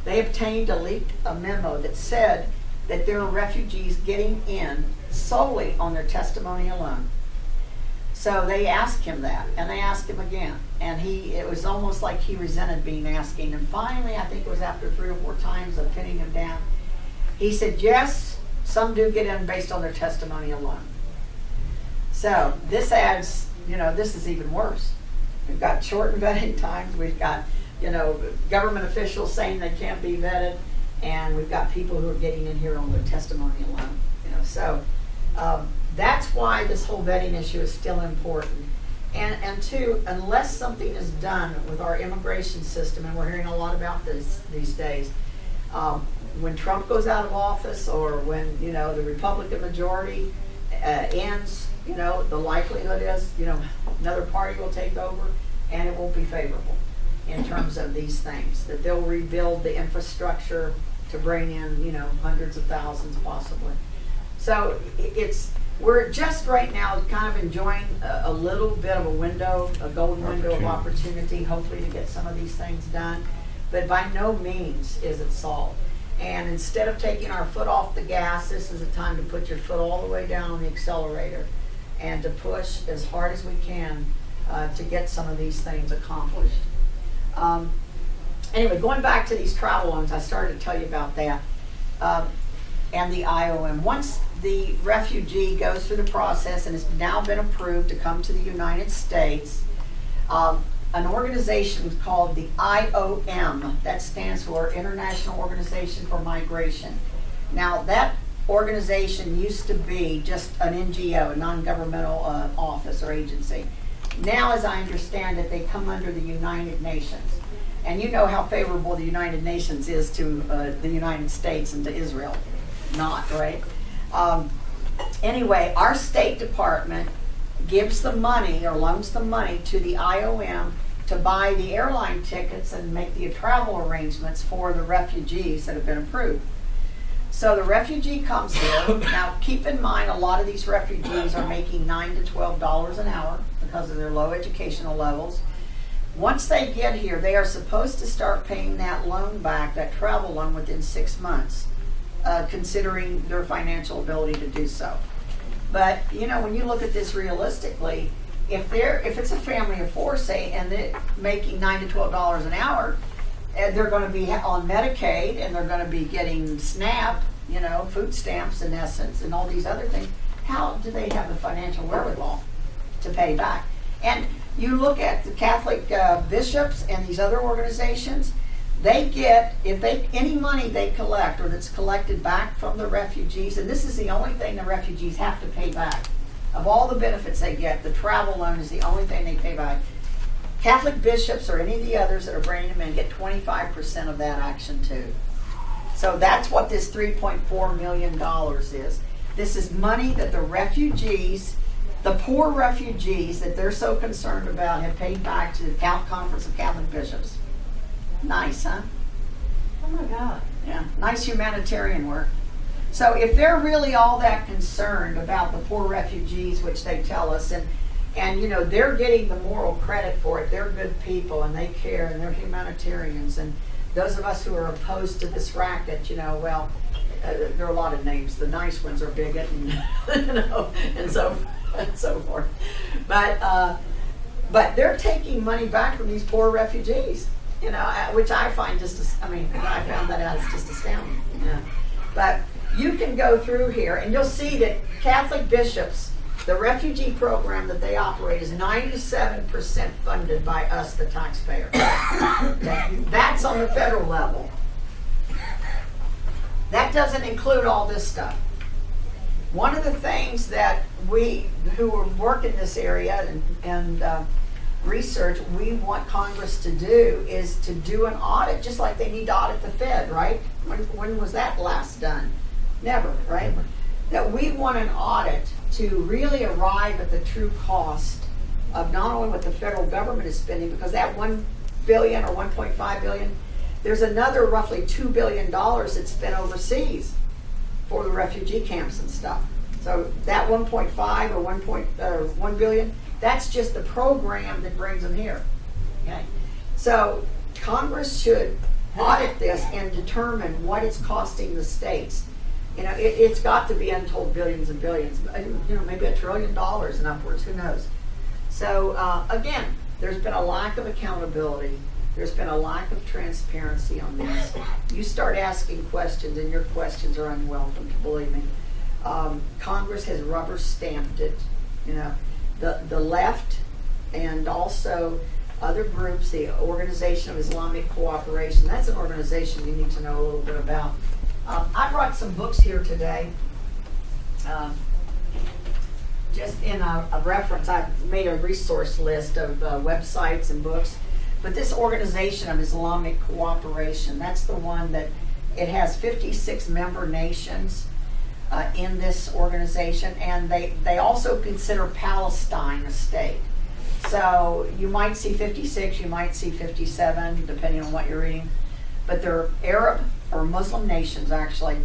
they obtained a memo that said that there are refugees getting in solely on their testimony alone. So they asked him that, and they asked him again, and it was almost like he resented being asking. And finally, I think it was after 3 or 4 times of pinning him down, he said, yes, some do get in based on their testimony alone. So this adds, this is even worse. We've got shortened vetting times. We've got, government officials saying they can't be vetted, and we've got people who are getting in here on their testimony alone. So that's why this whole vetting issue is still important. And two, unless something is done with our immigration system, and we're hearing a lot about this these days, when Trump goes out of office, or when the Republican majority ends, the likelihood is another party will take over, and it won't be favorable in terms of these things. That they'll rebuild the infrastructure to bring in hundreds of thousands possibly. So we're just right now kind of enjoying a little bit of a golden window of opportunity, hopefully to get some of these things done. But by no means is it solved. And instead of taking our foot off the gas, this is a time to put your foot all the way down on the accelerator and to push as hard as we can to get some of these things accomplished. Anyway, going back to these travel loans, I started to tell you about that. And the IOM. Once the refugee goes through the process and has now been approved to come to the United States, an organization called the IOM, that stands for International Organization for Migration. Now that organization used to be just an NGO, a non-governmental office or agency. Now, as I understand it, they come under the United Nations. And you know how favorable the United Nations is to the United States and to Israel. Not, right? Anyway, our State Department gives the money or loans the money to the IOM to buy the airline tickets and make the travel arrangements for the refugees that have been approved. So the refugee comes here. Now keep in mind, a lot of these refugees are making $9 to $12 an hour because of their low educational levels. Once they get here, they are supposed to start paying that loan back, that travel loan, within 6 months. Considering their financial ability to do so. But when you look at this realistically, if it's a family of 4, say, and they're making $9 to $12 an hour, and they're going to be on Medicaid, and they're going to be getting SNAP, food stamps in essence, and all these other things, how do they have the financial wherewithal to pay back? And you look at the Catholic bishops and these other organizations. They get, any money they collect or that's collected back from the refugees, and this is the only thing the refugees have to pay back. Of all the benefits they get, the travel loan is the only thing they pay back. Catholic bishops or any of the others that are bringing them in get 25% of that action too. So that's what this $3.4 million is. This is money that the refugees, the poor refugees that they're so concerned about, have paid back to the Conference of Catholic Bishops. Nice, huh? Oh my God. Yeah, nice humanitarian work. So if they're really all that concerned about the poor refugees, which they tell us, and they're getting the moral credit for it, they're good people and they care and they're humanitarians, and those of us who are opposed to this racket, there are a lot of names. The nice ones are bigot and and so forth. But they're taking money back from these poor refugees. Which I find when I found that out, it's just astounding. But you can go through here and you'll see that Catholic bishops, the refugee program that they operate is 97% funded by us, the taxpayer. Okay? That's on the federal level. That doesn't include all this stuff. One of the things that we who work in this area and research, we want Congress to do is to do an audit, just like they need to audit the Fed, right? When was that last done? Never, right? That we want an audit to really arrive at the true cost of not only what the federal government is spending, because that $1 billion or $1.5 billion, there's another roughly $2 billion that's spent overseas for the refugee camps and stuff. So that 1.5 or 1 billion, that's just the program that brings them here. Okay, so Congress should audit this and determine what it's costing the states. You know, it's got to be untold billions and billions. You know, maybe $1 trillion and upwards. Who knows? So again, there's been a lack of accountability. There's been a lack of transparency on this. You start asking questions, and your questions are unwelcome. Believe me. Congress has rubber stamped it. You know, the left and also other groups, the Organization of Islamic Cooperation. That's an organization you need to know a little bit about. I brought some books here today. Just in a reference, I made a resource list of websites and books. But this Organization of Islamic Cooperation, that's the one that it has 56 member nations in this organization, and they also consider Palestine a state. So you might see 56, you might see 57, depending on what you're reading. But they're Arab or Muslim nations, actually,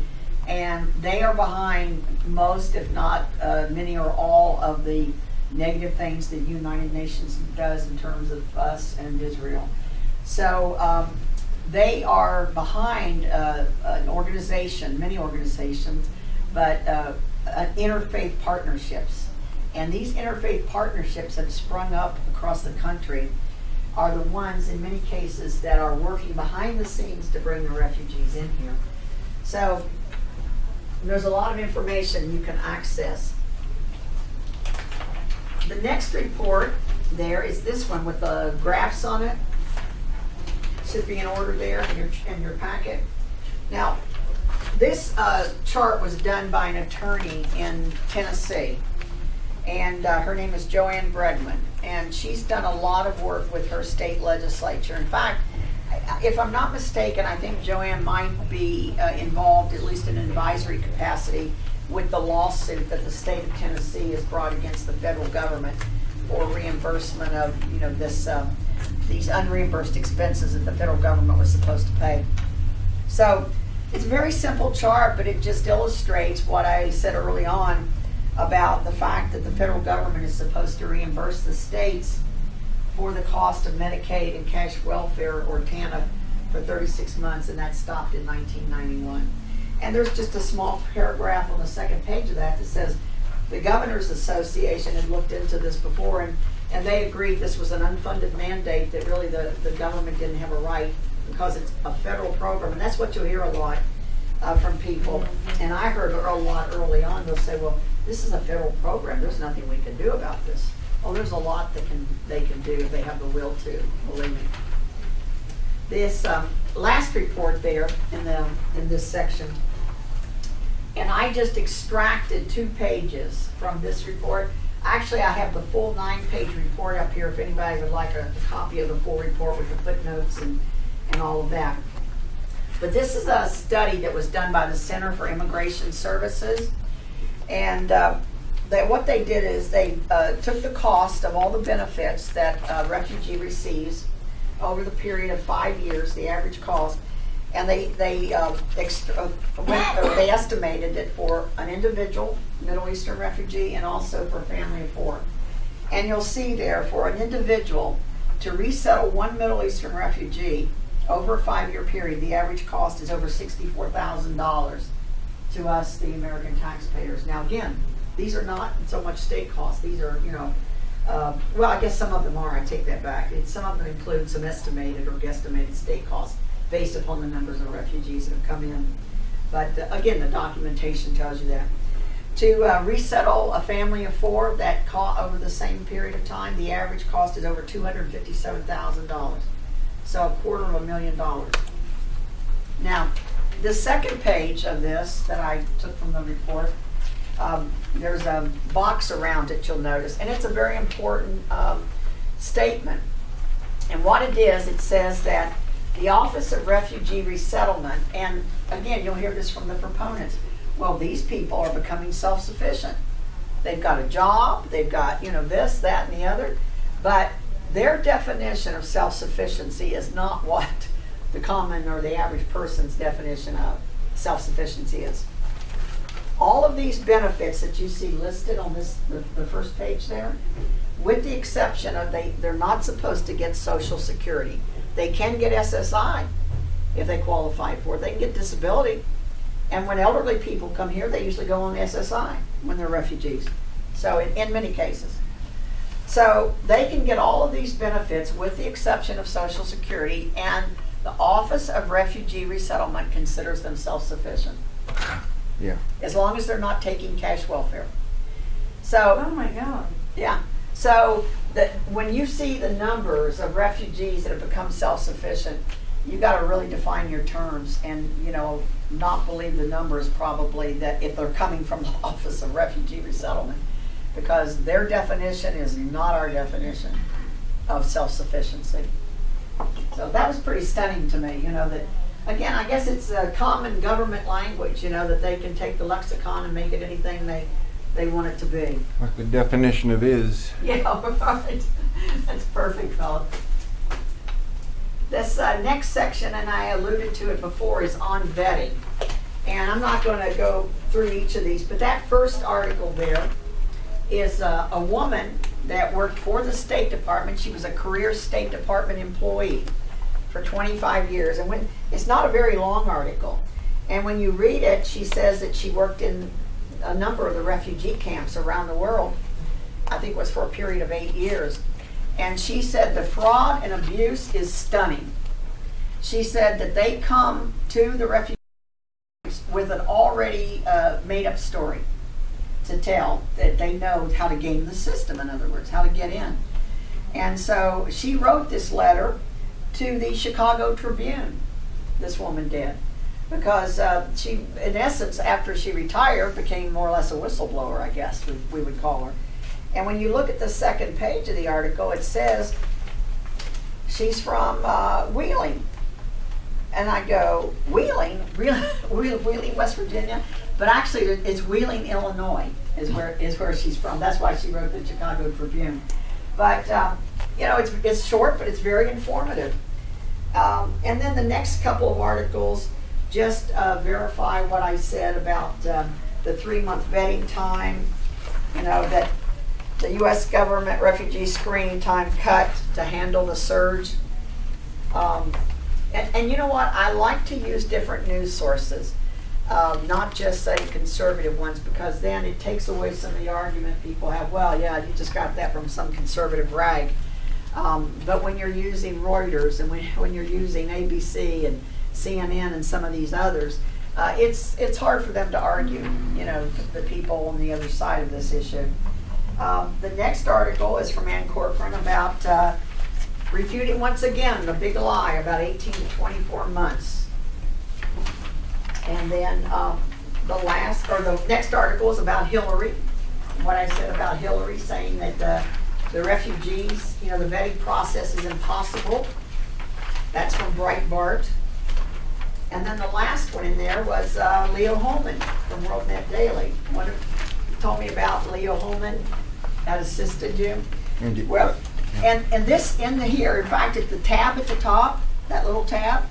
and they are behind most, if not many or all, of the negative things that the United Nations does in terms of us and Israel. So they are behind an organization, many organizations, but interfaith partnerships. And these interfaith partnerships that have sprung up across the country are the ones, in many cases, that are working behind the scenes to bring the refugees in here. So there's a lot of information you can access. The next report there is this one with the graphs on it. Should be in order there in your packet. Now, this chart was done by an attorney in Tennessee, and her name is Joanne Bredman, and she's done a lot of work with her state legislature. In fact, if I'm not mistaken, I think Joanne might be involved, at least in an advisory capacity, with the lawsuit that the state of Tennessee has brought against the federal government for reimbursement of, you know, these unreimbursed expenses that the federal government was supposed to pay. So it's a very simple chart, but it just illustrates what I said early on about the fact that the federal government is supposed to reimburse the states for the cost of Medicaid and cash welfare, or TANF, for 36 months, and that stopped in 1991. And there's just a small paragraph on the second page of that says the Governors Association had looked into this before, and they agreed this was an unfunded mandate, that really the government didn't have a right, because it's a federal program. And that's what you'll hear a lot from people. And I heard a lot early on, they'll say, well, this is a federal program, there's nothing we can do about this. Well, there's a lot that they can do if they have the will to, believe me. This last report there in this section, and I just extracted 2 pages from this report. Actually, I have the full 9-page report up here if anybody would like a copy of the full report with the footnotes and all of that. But this is a study that was done by the Center for Immigration Services, and what they did is they took the cost of all the benefits that a refugee receives over the period of 5 years, the average cost, and they estimated it for an individual Middle Eastern refugee and also for a family of 4. And you'll see there, for an individual to resettle one Middle Eastern refugee over a 5-year period, the average cost is over $64,000 to us, the American taxpayers. Now again, these are not so much state costs. These are, you know, well, I guess some of them are. I take that back. Some of them include some estimated or guesstimated state costs based upon the numbers of refugees that have come in. But again, the documentation tells you that. To resettle a family of 4, that over the same period of time, the average cost is over $257,000. So $250,000. Now, the second page of this that I took from the report, there's a box around it, you'll notice, and it's a very important statement. And what it is, it says that the Office of Refugee Resettlement, and again, you'll hear this from the proponents, well, these people are becoming self-sufficient. They've got a job, they've got, you know, this, that, and the other, but their definition of self-sufficiency is not what the common or the average person's definition of self-sufficiency is. All of these benefits that you see listed on this, the first page there, with the exception of they're not supposed to get Social Security. They can get SSI, if they qualify for it. They can get disability. And when elderly people come here, they usually go on SSI when they're refugees. So in many cases. So they can get all of these benefits with the exception of Social Security, and the Office of Refugee Resettlement considers them self-sufficient. Yeah. As long as they're not taking cash welfare. So, Oh my God. yeah. So when you see the numbers of refugees that have become self-sufficient, you got to really define your terms and, you know, not believe the numbers probably that if they're coming from the Office of Refugee Resettlement, because their definition is not our definition of self-sufficiency. So that was pretty stunning to me, you know, that, again, I guess it's a common government language, you know, that they can take the lexicon and make it anything they want it to be. Like the definition of is. Yeah, right. That's perfect, Philip. This next section, and I alluded to it before, is on vetting. And I'm not going to go through each of these, but that first article there is a woman that worked for the State Department. She was a career State Department employee for 25 years. And it's not a very long article. And when you read it, she says that she worked in a number of the refugee camps around the world. I think it was for a period of 8 years. And she said the fraud and abuse is stunning. She said that they come to the refugee camps with an already made up story to tell, that they know how to game the system, in other words, how to get in. And so she wrote this letter to the Chicago Tribune, this woman did, because she, in essence, after she retired, became more or less a whistleblower, I guess we would call her. And when you look at the second page of the article, it says she's from Wheeling. And I go, Wheeling? Wheeling, West Virginia? But actually, it's Wheeling, Illinois, is where she's from. That's why she wrote the Chicago Tribune. But, you know, it's short, but it's very informative. And then the next couple of articles just verify what I said about the 3-month vetting time, you know, that the U.S. government refugee screening time cut to handle the surge. And you know what? I like to use different news sources, not just say conservative ones, because then it takes away some of the argument people have. Well, yeah, you just got that from some conservative rag. But when you're using Reuters and when you're using ABC and CNN and some of these others, it's hard for them to argue, you know, the people on the other side of this issue. The next article is from Ann Corcoran about refuting once again the big lie about 18 to 24 months. And then the next article is about Hillary. What I said about Hillary, saying that the refugees, you know, the vetting process is impossible. That's from Breitbart. And then the last one in there was Leo Holman from WorldNet Daily. One told me about Leo Holman that assisted you. Well, and this in here, in fact, at the tab at the top, that little tab,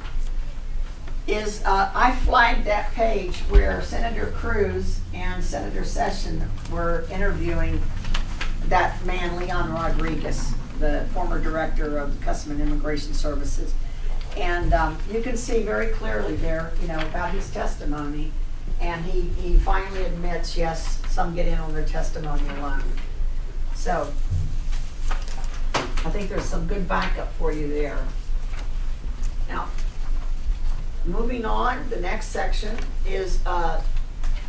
is I flagged that page where Senator Cruz and Senator Sessions were interviewing that man, Leon Rodriguez, the former director of Customs and Immigration Services. And you can see very clearly there, you know, about his testimony. And he finally admits, yes, some get in on their testimony alone. So I think there's some good backup for you there. Now, moving on, the next section is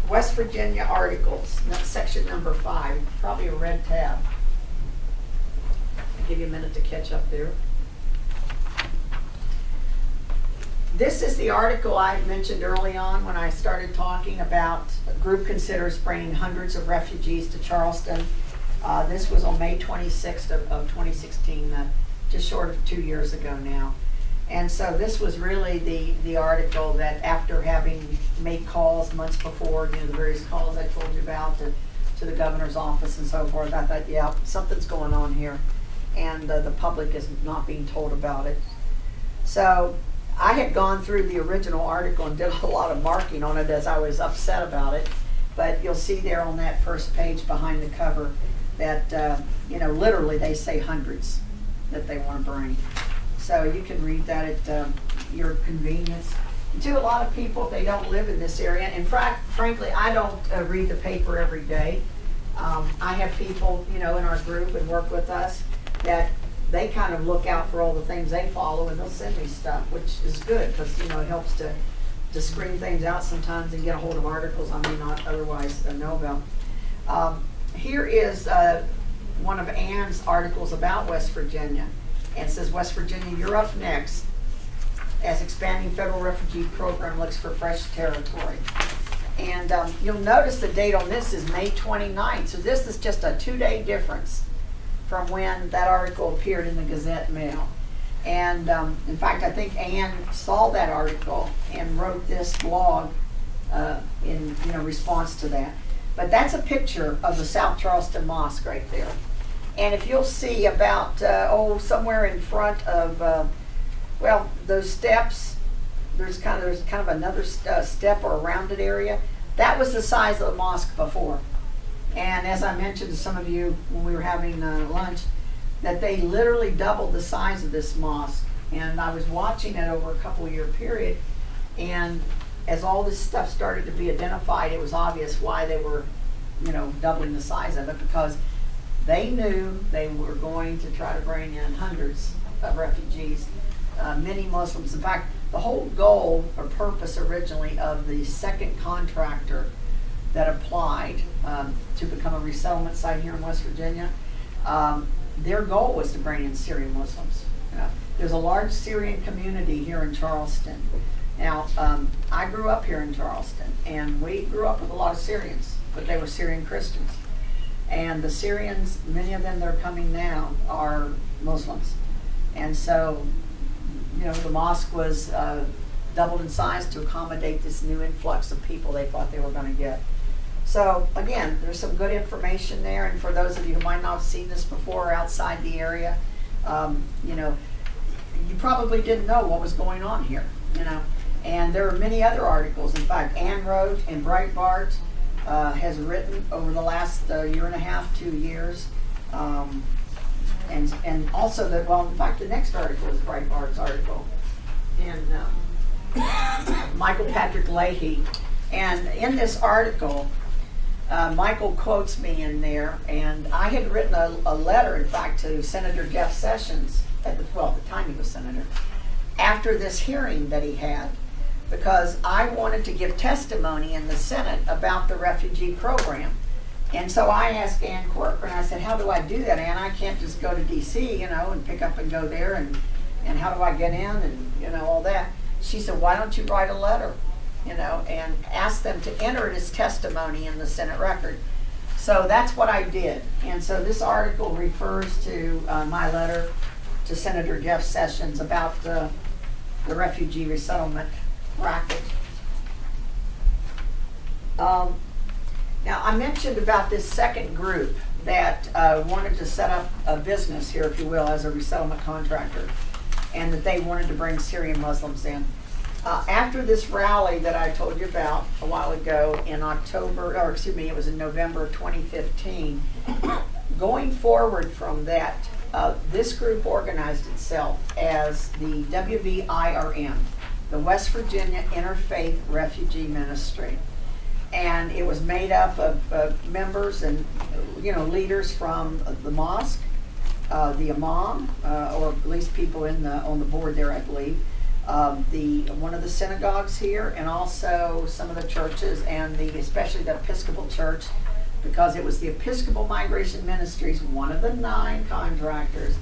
West Virginia articles. That's section number 5, probably a red tab. I'll give you a minute to catch up there. This is the article I mentioned early on when I started talking about a group considers bringing hundreds of refugees to Charleston. This was on May 26th of 2016, just short of 2 years ago now. And so this was really the article that, after having made calls months before, you know, the various calls I told you about to the governor's office and so forth, I thought, yeah, something's going on here. And the public is not being told about it. So I had gone through the original article and did a lot of marking on it as I was upset about it. But you'll see there on that first page behind the cover that, you know, literally they say hundreds that they want to bring. So you can read that at your convenience. To a lot of people, they don't live in this area. In fact, frankly, I don't read the paper every day. I have people, in our group and work with us that they kind of look out for all the things they follow, and they'll send me stuff, which is good because, it helps to screen things out sometimes and get a hold of articles I may not otherwise know about. Here is one of Ann's articles about West Virginia. And it says, West Virginia, you're up next as expanding federal refugee program looks for fresh territory. And you'll notice the date on this is May 29th. So this is just a 2-day difference from when that article appeared in the Gazette Mail. And in fact, I think Ann saw that article and wrote this blog in response to that. But that's a picture of the South Charleston Mosque right there. And if you'll see about, somewhere in front of, those steps, there's kind of another step or a rounded area. That was the size of the mosque before. And as I mentioned to some of you when we were having lunch, that they literally doubled the size of this mosque. And I was watching it over a couple-year period, and as all this stuff started to be identified, it was obvious why they were, doubling the size of it, because they knew they were going to try to bring in hundreds of refugees, many Muslims. In fact, the whole goal or purpose originally of the second contractor that applied to become a resettlement site here in West Virginia, their goal was to bring in Syrian Muslims. There's a large Syrian community here in Charleston. Now, I grew up here in Charleston, and we grew up with a lot of Syrians, but they were Syrian Christians. And the Syrians, many of them that are coming now, are Muslims. And so, the mosque was doubled in size to accommodate this new influx of people they thought they were going to get. So, again, there's some good information there. And for those of you who might not have seen this before outside the area, you probably didn't know what was going on here, And there are many other articles. In fact, Ann wrote, and Breitbart has written over the last year and a half, 2 years. And also, in fact, the next article is Breitbart's article. And Michael Patrick Leahy. And in this article, Michael quotes me in there, and I had written a letter, in fact, to Senator Jeff Sessions, at the time he was senator, after this hearing that he had, because I wanted to give testimony in the Senate about the refugee program. And so I asked Ann Corcoran, I said, how do I do that, Ann? I can't just go to D.C., and pick up and go there, and how do I get in, and, all that. She said, why don't you write a letter, and ask them to enter it as testimony in the Senate record. So that's what I did. And so this article refers to my letter to Senator Jeff Sessions about the refugee resettlement racket. Now, I mentioned about this second group that wanted to set up a business here, if you will, as a resettlement contractor, and that they wanted to bring Syrian Muslims in. After this rally that I told you about a while ago in it was in November of 2015, going forward from that, this group organized itself as the W.Va, the West Virginia Interfaith Refugee Ministry. And it was made up of members and leaders from the mosque, the imam, or at least people on the board there, I believe, one of the synagogues here, and also some of the churches, and especially the Episcopal Church, because it was the Episcopal Migration Ministries, one of the 9 contractors,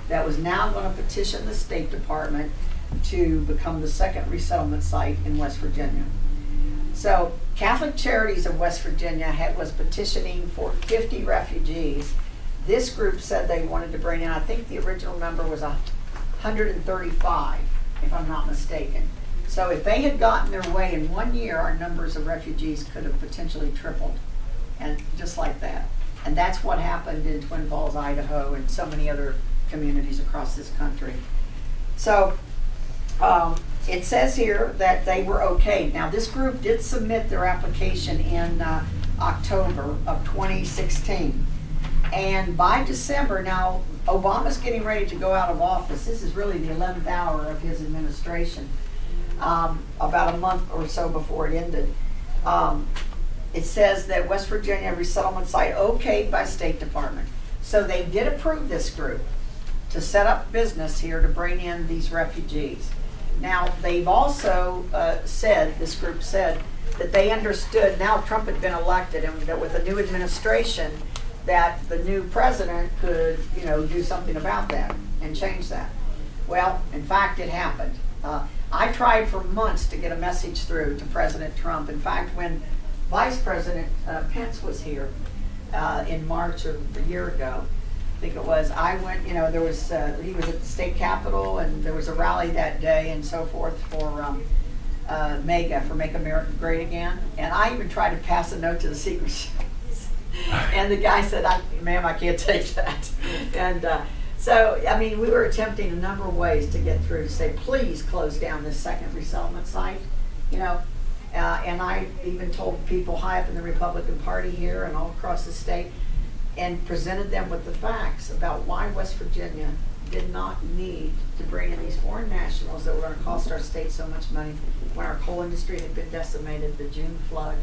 that was now going to petition the State Department to become the second resettlement site in West Virginia. So Catholic Charities of West Virginia was petitioning for 50 refugees. This group said they wanted to bring in, I think the original number was 135, if I'm not mistaken. So if they had gotten their way in 1 year, our numbers of refugees could have potentially tripled, and just like that. And that's what happened in Twin Falls, Idaho, and so many other communities across this country. So it says here that they were okay. Now, this group did submit their application in October of 2016. And by December, now Obama's getting ready to go out of office. This is really the 11th hour of his administration, about a month or so before it ended. It says that West Virginia resettlement site okayed by State Department. So they did approve this group to set up business here to bring in these refugees. Now, they've also said, this group said, that they understood, now Trump had been elected, and that with a new administration, that the new president could, do something about that and change that. Well, in fact, it happened. I tried for months to get a message through to President Trump. In fact, when Vice President Pence was here in March of a year ago, I think it was, I went, there was, he was at the state capitol, and there was a rally that day and so forth for MAGA, for Make America Great Again. And I even tried to pass a note to the Secret Service. And the guy said, ma'am, I can't take that. And so, I mean, we were attempting a number of ways to get through to say, please close down this second resettlement site, and I even told people high up in the Republican Party here and all across the state, and presented them with the facts about why West Virginia did not need to bring in these foreign nationals that were going to cost our state so much money when our coal industry had been decimated, the June flood,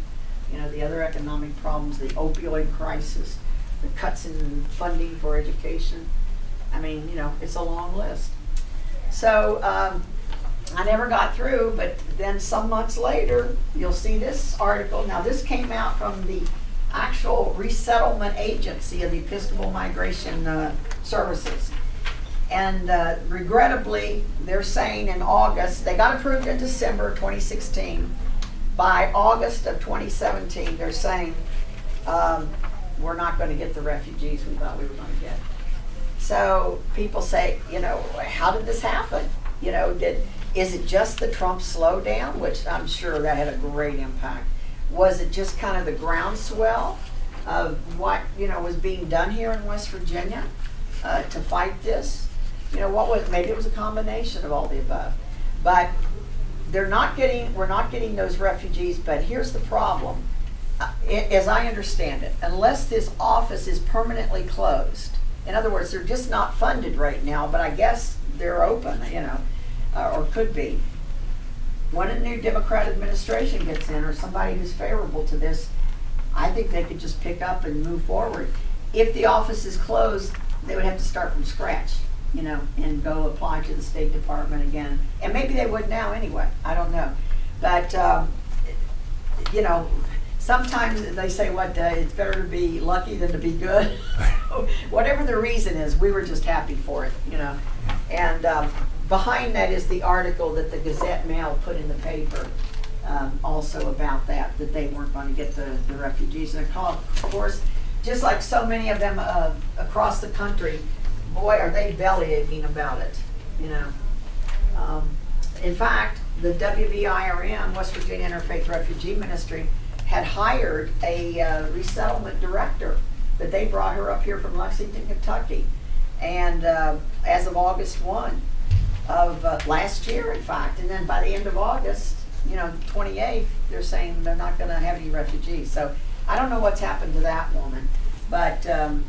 the other economic problems, the opioid crisis, the cuts in funding for education. I mean, it's a long list. So I never got through, but then some months later, you'll see this article. Now, this came out from the actual resettlement agency of the Episcopal Migration Services. And regrettably, they're saying in August, they got approved in December 2016. By August of 2017, they're saying, we're not going to get the refugees we thought we were going to get. So people say, how did this happen? Is it just the Trump slowdown, which I'm sure that had a great impact? Was it just kind of the groundswell of what, was being done here in West Virginia to fight this? Maybe it was a combination of all the above. But we're not getting those refugees, but here's the problem. As I understand it, unless this office is permanently closed, in other words, they're just not funded right now, but I guess they're open, or could be. When a new Democrat administration gets in, or somebody who's favorable to this, I think they could just pick up and move forward. If the office is closed, they would have to start from scratch, and go apply to the State Department again. And maybe they would now anyway, I don't know. But, sometimes they say, it's better to be lucky than to be good. So whatever the reason is, we were just happy for it, And behind that is the article that the Gazette-Mail put in the paper, also about that they weren't going to get the refugees. And of course, just like so many of them across the country, boy, are they belly aching about it, In fact, the W.Va, West Virginia Interfaith Refugee Ministry, had hired a resettlement director, but they brought her up here from Lexington, Kentucky. And as of August 1 of last year, in fact, and then by the end of August, 28th, they're saying they're not going to have any refugees. So I don't know what's happened to that woman. But, and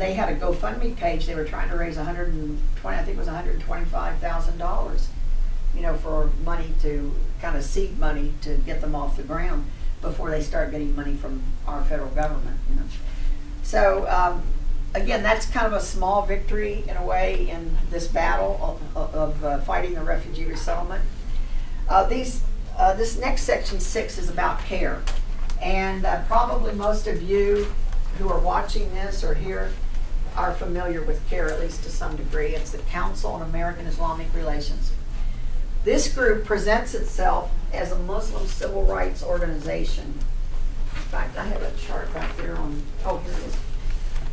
they had a GoFundMe page. They were trying to raise $125,000, for money to, kind of seed money to get them off the ground before they start getting money from our federal government, So, again, that's kind of a small victory in a way in this battle of fighting the refugee resettlement. This next section 6 is about care. And probably most of you who are watching this or here are familiar with CARE, at least to some degree. It's the Council on American Islamic Relations. This group presents itself as a Muslim civil rights organization. In fact, I have a chart back there on, here it is.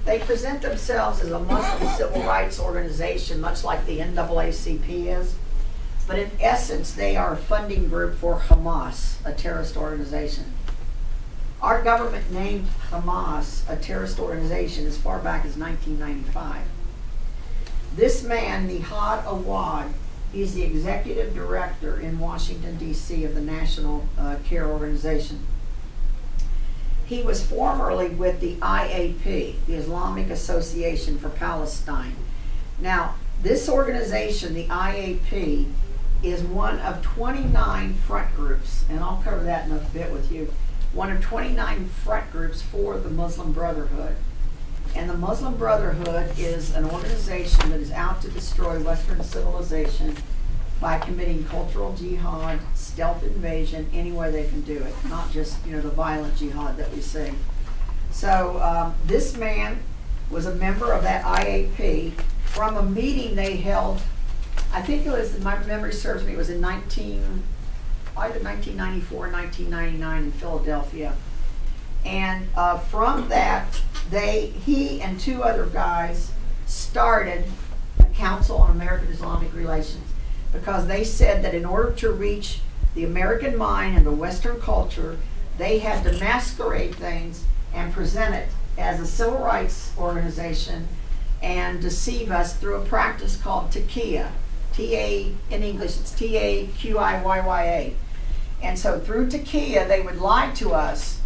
They present themselves as a Muslim civil rights organization, much like the NAACP is. But in essence, they are a funding group for Hamas, a terrorist organization. Our government named Hamas a terrorist organization as far back as 1995. This man, Nihad Awad, is the executive director in Washington, D.C. of the National CARE Organization. He was formerly with the IAP, the Islamic Association for Palestine, Now, this organization, the IAP, is one of 29 front groups, and I'll cover that in a bit with you. One of 29 front groups for the Muslim Brotherhood. And the Muslim Brotherhood is an organization that is out to destroy Western civilization by committing cultural jihad, stealth invasion, any way they can do it, not just, the violent jihad that we see. So this man was a member of that IAP from a meeting they held. I think it was, my memory serves me, it was in either 1994 or 1999 in Philadelphia. And from that, he and two other guys started the Council on American-Islamic Relations, because they said that in order to reach the American mind and the Western culture, they had to masquerade things and present it as a civil rights organization and deceive us through a practice called taqiyya. T-A, in English, it's T-A-Q-I-Y-Y-A. And so through taqiyya, they would lie to us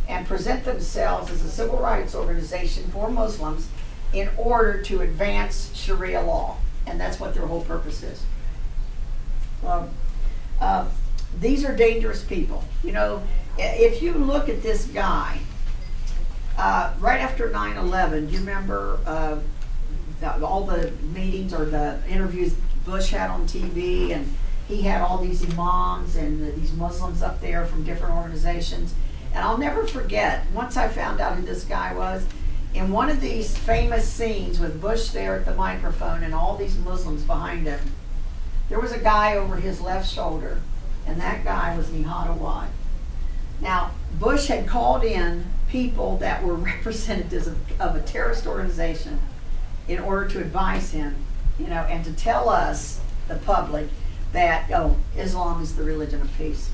and present themselves as a civil rights organization for Muslims in order to advance Sharia law. And that's what their whole purpose is. These are dangerous people. If you look at this guy, right after 9/11, do you remember all the meetings or the interviews Bush had on TV, and he had all these imams and these Muslims up there from different organizations? And I'll never forget, once I found out who this guy was, in one of these famous scenes with Bush there at the microphone and all these Muslims behind him, there was a guy over his left shoulder, and that guy was Nihad Awad. Now, Bush had called in people that were representatives of a terrorist organization in order to advise him, and to tell us, the public, that, Islam is the religion of peace.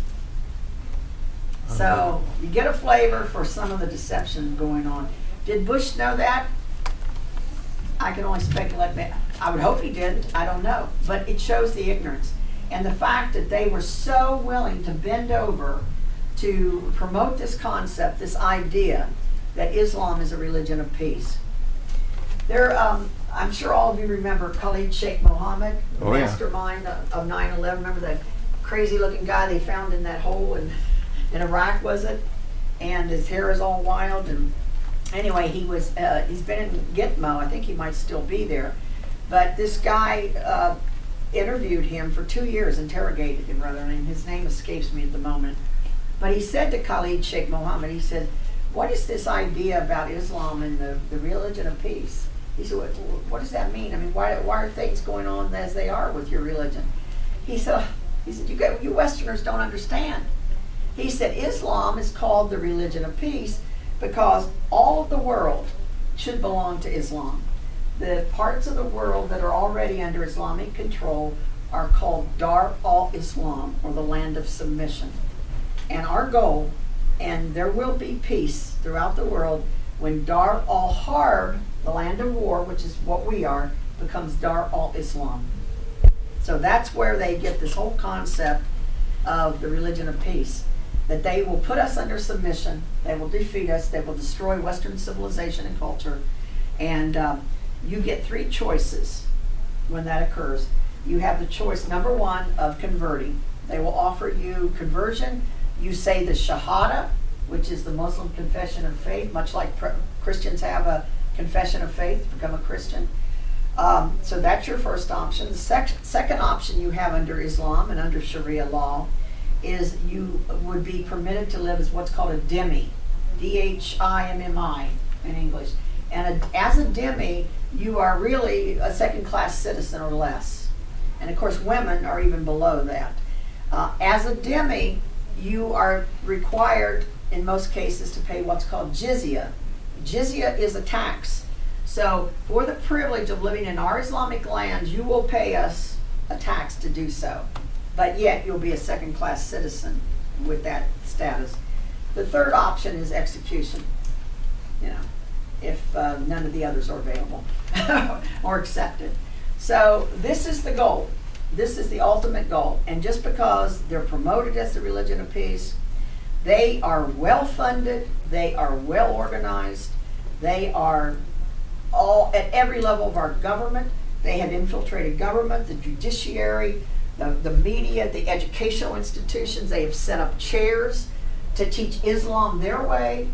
So you get a flavor for some of the deception going on. Did Bush know that? I can only speculate. I would hope he didn't. I don't know. But it shows the ignorance. And the fact that they were so willing to bend over to promote this concept, this idea that Islam is a religion of peace. I'm sure all of you remember Khalid Sheikh Mohammed, the mastermind of 9/11. Remember that crazy looking guy they found in that hole in Iraq, was it? And his hair is all wild. And anyway, he's been in Gitmo. I think he might still be there. But this guy interviewed him for 2 years, interrogated him rather, and his name escapes me at the moment. But he said to Khalid Sheikh Mohammed, he said, "What is this idea about Islam and the religion of peace?" He said, what does that mean? I mean, why are things going on as they are with your religion? He said, you Westerners don't understand. He said, Islam is called the religion of peace because all of the world should belong to Islam. The parts of the world that are already under Islamic control are called Dar al-Islam, or the land of submission. And our goal, and there will be peace throughout the world, when Dar al-Harb, the land of war, which is what we are, becomes Dar al-Islam. So that's where they get this whole concept of the religion of peace, that they will put us under submission, they will defeat us, they will destroy Western civilization and culture, and you get three choices when that occurs. You have the choice, number one, of converting. They will offer you conversion. You say the Shahada, which is the Muslim confession of faith, much like Christians have a confession of faith to become a Christian. So that's your first option. The second option you have under Islam and under Sharia law is you would be permitted to live as what's called a dhimmi, D-H-I-M-M-I in English. And as a dhimmi, you are really a second-class citizen or less. And of course, women are even below that. As a dhimmi, you are required, in most cases, to pay what's called jizya. Jizya is a tax. So for the privilege of living in our Islamic land, you will pay us a tax to do so. But yet you'll be a second-class citizen with that status. The third option is execution, if none of the others are available or accepted. So this is the goal. This is the ultimate goal. And just because they're promoted as the religion of peace, they are well funded, they are well organized, they are all at every level of our government. They had infiltrated government, the judiciary, the media, the educational institutions. They have set up chairs to teach Islam their way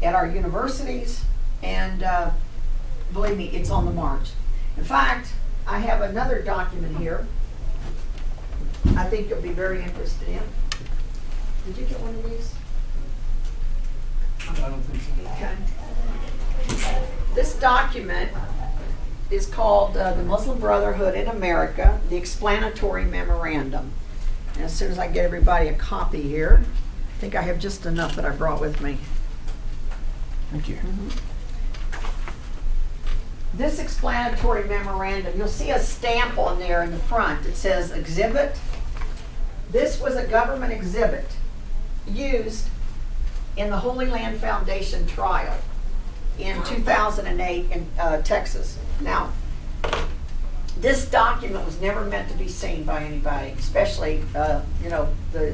at our universities, and believe me, it's on the march. In fact, I have another document here I think you'll be very interested in. Did you get one of these? I don't think so. Okay. This document is called the Muslim Brotherhood in America, the Explanatory Memorandum. And as soon as I get everybody a copy here, I think I have just enough that I brought with me. Thank you. This explanatory memorandum, you'll see a stamp on there in the front that says exhibit. This was a government exhibit used in the Holy Land Foundation trial in 2008 in Texas. Now, this document was never meant to be seen by anybody, especially the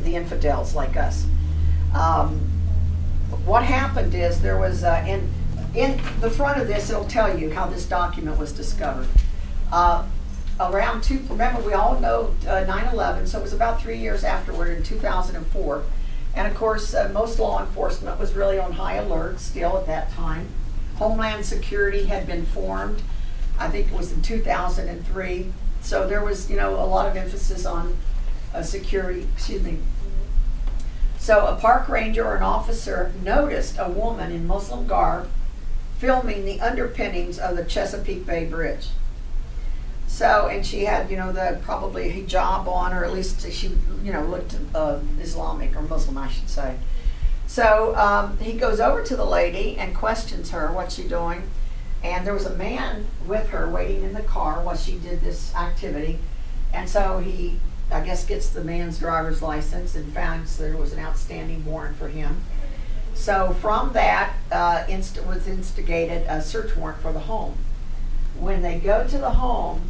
infidels like us. What happened is there was in the front of this, it'll tell you how this document was discovered. Remember, we all know 9/11, so it was about 3 years afterward in 2004. And of course, most law enforcement was really on high alert still at that time. Homeland Security had been formed, I think it was in 2003. So there was, a lot of emphasis on security, So a park ranger or an officer noticed a woman in Muslim garb filming the underpinnings of the Chesapeake Bay Bridge. So, and she had, probably a hijab on, or at least she, looked Islamic or Muslim, I should say. So he goes over to the lady and questions her, what's she doing? And there was a man with her waiting in the car while she did this activity. And so he, I guess, gets the man's driver's license and finds there was an outstanding warrant for him. So from that, was instigated a search warrant for the home. When they go to the home,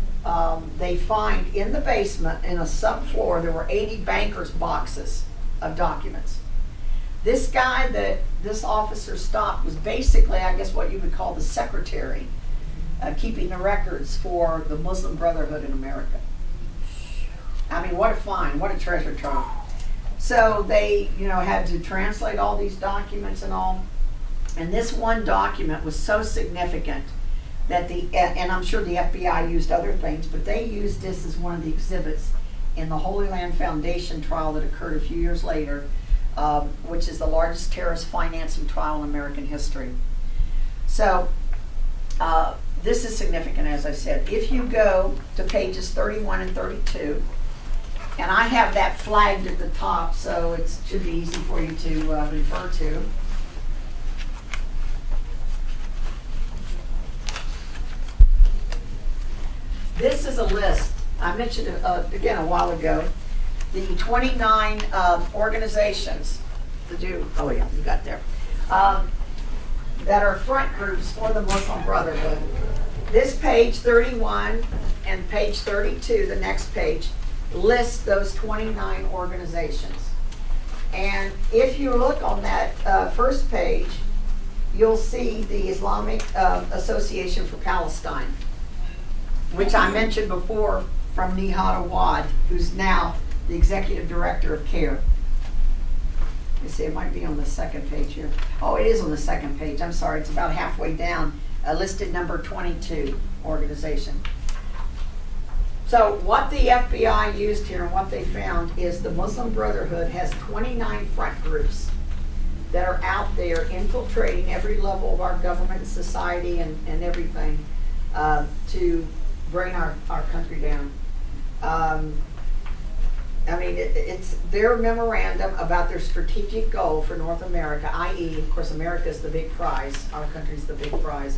they find in the basement, in a subfloor, there were 80 bankers' boxes of documents. This guy that this officer stopped was basically, I guess, what you would call the secretary, keeping the records for the Muslim Brotherhood in America. I mean, what a find, what a treasure trove. So they, had to translate all these documents and all. And this one document was so significant that and I'm sure the FBI used other things, but they used this as one of the exhibits in the Holy Land Foundation trial that occurred a few years later, which is the largest terrorist financing trial in American history. So this is significant, as I said. If you go to pages 31 and 32, and I have that flagged at the top, so it should be easy for you to refer to. This is a list. I mentioned it again a while ago. The 29 organizations oh yeah, you got there, that are front groups for the Muslim Brotherhood. This page 31 and page 32, the next page, lists those 29 organizations. And if you look on that first page, you'll see the Islamic Association for Palestine, which I mentioned before, from Nihad Awad, who's now the executive director of CARE. You see, it might be on the second page here. Oh, it is on the second page. I'm sorry, it's about halfway down, listed number 22 organization. So what the FBI used here and what they found is the Muslim Brotherhood has 29 front groups that are out there infiltrating every level of our government and society and everything to bring our country down. I mean, it's their memorandum about their strategic goal for North America, i.e., of course, America is the big prize. Our country's the big prize.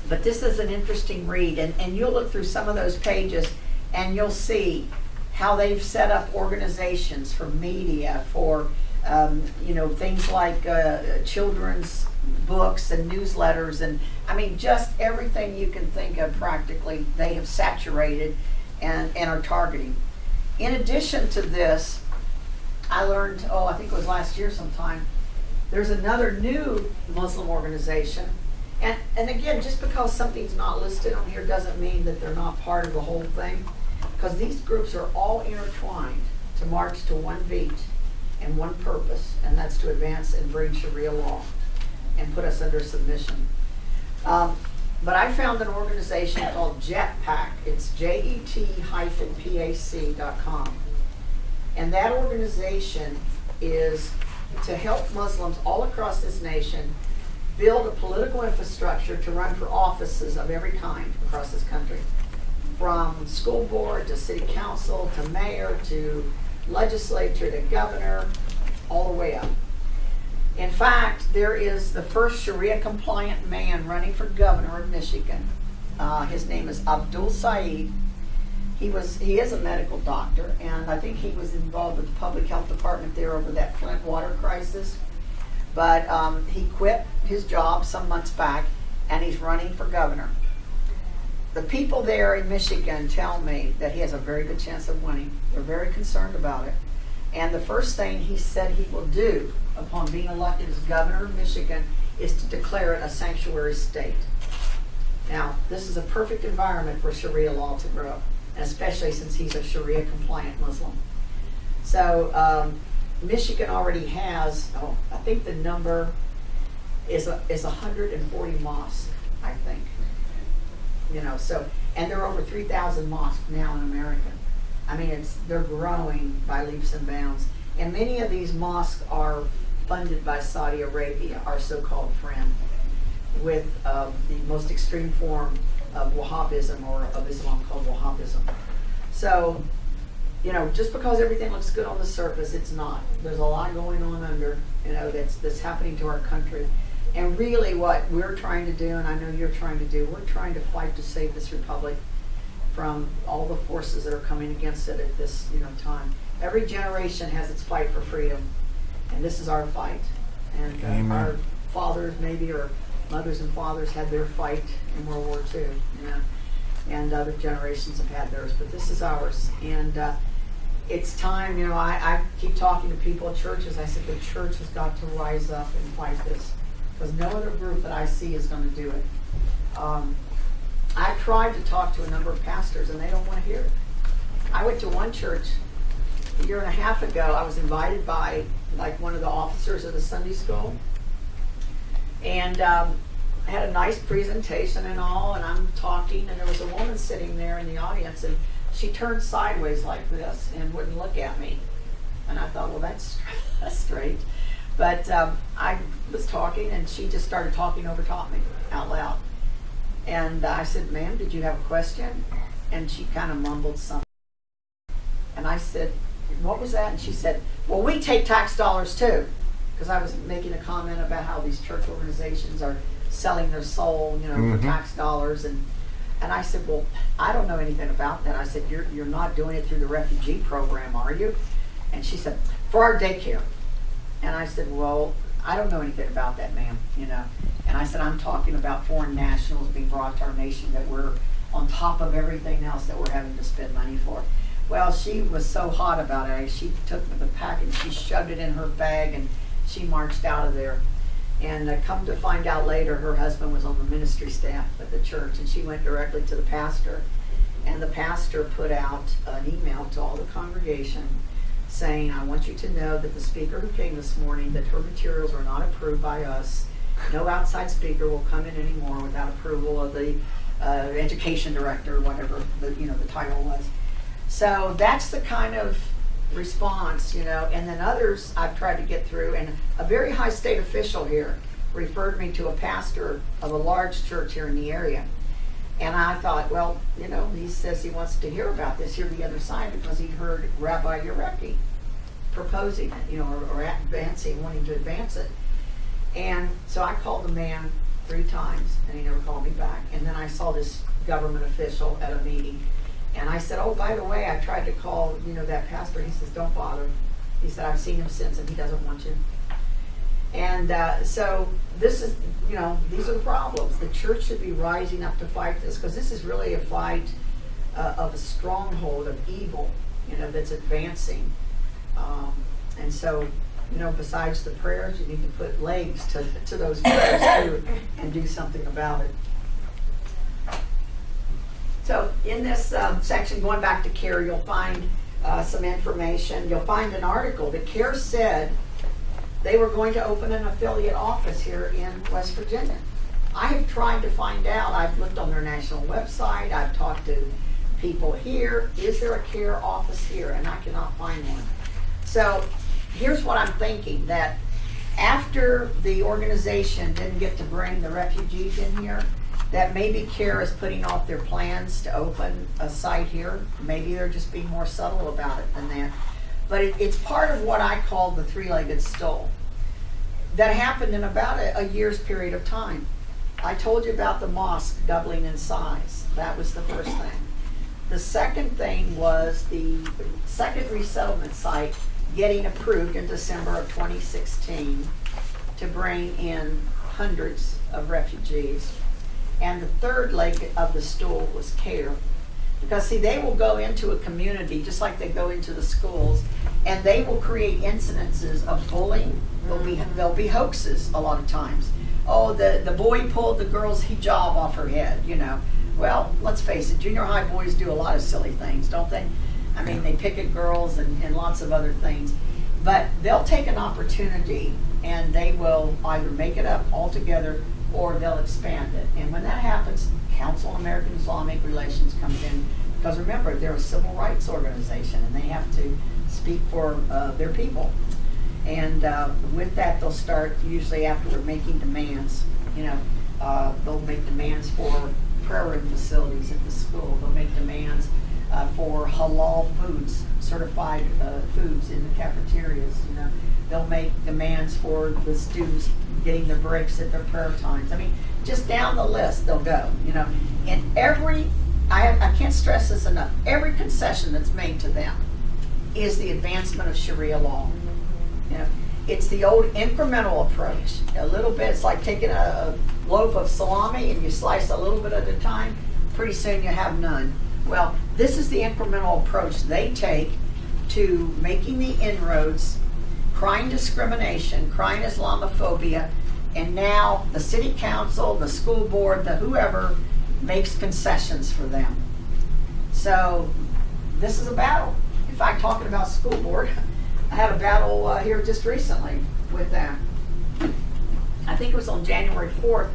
But this is an interesting read, and you'll look through some of those pages, and you'll see how they've set up organizations for media, for things like children's books and newsletters, and I mean, just everything you can think of practically, they have saturated and are targeting. In addition to this, I learned, I think it was last year sometime, there's another new Muslim organization, And again, just because something's not listed on here doesn't mean that they're not part of the whole thing, because these groups are all intertwined to march to one beat and one purpose, and that's to advance and bring Sharia law and put us under submission. But I found an organization called JETPAC. It's JET-PAC.com. And that organization is to help Muslims all across this nation build a political infrastructure to run for offices of every kind across this country. From school board to city council to mayor to legislature to governor, all the way up. In fact, there is the first Sharia-compliant man running for governor of Michigan. His name is Abdul Saeed. He is a medical doctor, and I think he was involved with the public health department there over that Flint water crisis. But he quit his job some months back, and he's running for governor. The people there in Michigan tell me that he has a very good chance of winning. They're very concerned about it. And the first thing he said he will do upon being elected as governor of Michigan is to declare it a sanctuary state. Now, this is a perfect environment for Sharia law to grow, and especially since he's a Sharia compliant Muslim. So Michigan already has, I think the number is 140 mosques, I think. You know, so, and there are over 3,000 mosques now in America. I mean, they're growing by leaps and bounds. And many of these mosques are funded by Saudi Arabia, our so-called friend, with the most extreme form of Wahhabism, or of Islam called Wahhabism. So, you know, just because everything looks good on the surface, it's not. There's a lot going on under, you know, that's happening to our country. And really what we're trying to do, and I know you're trying to do, we're trying to fight to save this republic from all the forces that are coming against it at this, you know, time. Every generation has its fight for freedom, and this is our fight. And our fathers, maybe, or mothers and fathers had their fight in World War II, you know, and other generations have had theirs, but this is ours. And it's time, you know, I keep talking to people at churches. I said the church has got to rise up and fight this, because no other group that I see is going to do it. I've tried to talk to a number of pastors, and they don't want to hear it. I went to one church a year and a half ago. I was invited by like one of the officers of the Sunday school, and I had a nice presentation and all, and I'm talking, and there was a woman sitting there in the audience, and she turned sideways like this and wouldn't look at me. And I thought, well, that's straight. But I was talking, and she just started talking over top me out loud. And I said, ma'am, did you have a question? And she kind of mumbled something. And I said, what was that? And she said, well, we take tax dollars too. Because I was making a comment about how these church organizations are selling their soul, you know, for tax dollars. And I said, well, I don't know anything about that. I said, you're not doing it through the refugee program, are you? And she said, for our daycare. And I said, well, I don't know anything about that, ma'am, you know. And I said, I'm talking about foreign nationals being brought to our nation that we're on top of everything else that we're having to spend money for. Well, she was so hot about it. She took the package, she shoved it in her bag, and she marched out of there. And come to find out later, her husband was on the ministry staff at the church, and she went directly to the pastor. And the pastor put out an email to all the congregation saying, I want you to know that the speaker who came this morning, that her materials were not approved by us. No outside speaker will come in anymore without approval of the education director, whatever the title was. So that's the kind of response, you know. And then others I've tried to get through, and a very high state official here referred me to a pastor of a large church here in the area. And I thought, well, you know, he says he wants to hear about this, hear the other side, because he heard Rabbi Yareki proposing it, you know, or advancing, wanting to advance it. And so I called the man 3 times, and he never called me back. And then I saw this government official at a meeting, and I said, oh, by the way, I tried to call, you know, that pastor. He says, don't bother. He said, I've seen him since, and he doesn't want you. And so this is, you know, these are the problems. The church should be rising up to fight this, because this is really a fight of a stronghold of evil, you know, that's advancing. And so you know, besides the prayers, you need to put legs to those prayers too and do something about it. So in this section, going back to CARE, you'll find some information. You'll find an article that CARE said they were going to open an affiliate office here in West Virginia. I have tried to find out. I've looked on their national website. I've talked to people here. Is there a CARE office here? And I cannot find one. So here's what I'm thinking, that after the organization didn't get to bring the refugees in here, that maybe CARE is putting off their plans to open a site here. Maybe they're just being more subtle about it than that. But it's part of what I call the three-legged stool that happened in about a year's period of time. I told you about the mosque doubling in size. That was the first thing. The second thing was the second resettlement site getting approved in December of 2016 to bring in hundreds of refugees. And the third leg of the stool was CARE. Because see, they will go into a community just like they go into the schools, and they will create incidences of bullying. There'll be hoaxes a lot of times. Oh, the boy pulled the girl's hijab off her head, you know. Well, let's face it, junior high boys do a lot of silly things, don't they? I mean, they pick at girls and lots of other things. But they'll take an opportunity and they will either make it up altogether or they'll expand it. And when that happens, Council on American Islamic Relations comes in, because remember, they're a civil rights organization and they have to speak for their people. And with that, they'll start usually afterward making demands. You know, they'll make demands for prayer room facilities at the school. They'll make demands for halal foods, certified foods in the cafeterias. You know, they'll make demands for the students getting their breaks at their prayer times. I mean, just down the list they'll go. You know, and I can't stress this enough. Every concession that's made to them is the advancement of Sharia law. You know, it's the old incremental approach. A little bit, it's like taking a loaf of salami and you slice a little bit at a time. Pretty soon you have none. Well, this is the incremental approach they take to making the inroads, crying discrimination, crying Islamophobia, and now the city council, the school board, the whoever makes concessions for them. So this is a battle. In fact, talking about school board, I had a battle here just recently with them. I think it was on January 4th.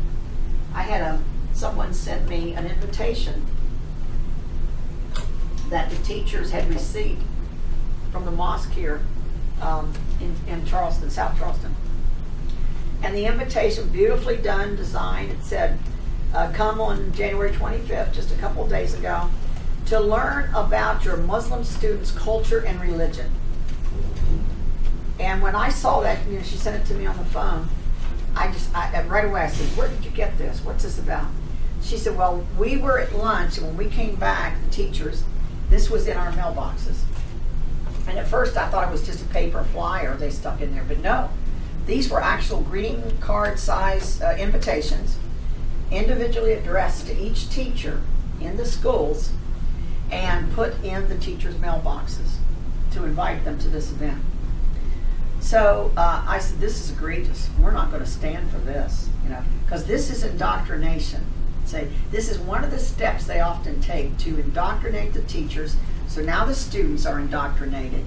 I had someone sent me an invitation that the teachers had received from the mosque here in Charleston, South Charleston. And the invitation, beautifully done, designed, it said, come on January 25th, just a couple of days ago, to learn about your Muslim students' culture and religion. And when I saw that, you know, she sent it to me on the phone, I right away I said, where did you get this? What's this about? She said, well, we were at lunch, and when we came back, the teachers, this was in our mailboxes. And at first I thought it was just a paper flyer they stuck in there, but no. These were actual greeting card size invitations, individually addressed to each teacher in the schools and put in the teachers' mailboxes to invite them to this event. So I said, this is egregious. We're not going to stand for this, you know, because this is indoctrination. Say, this is one of the steps they often take to indoctrinate the teachers. So now the students are indoctrinated.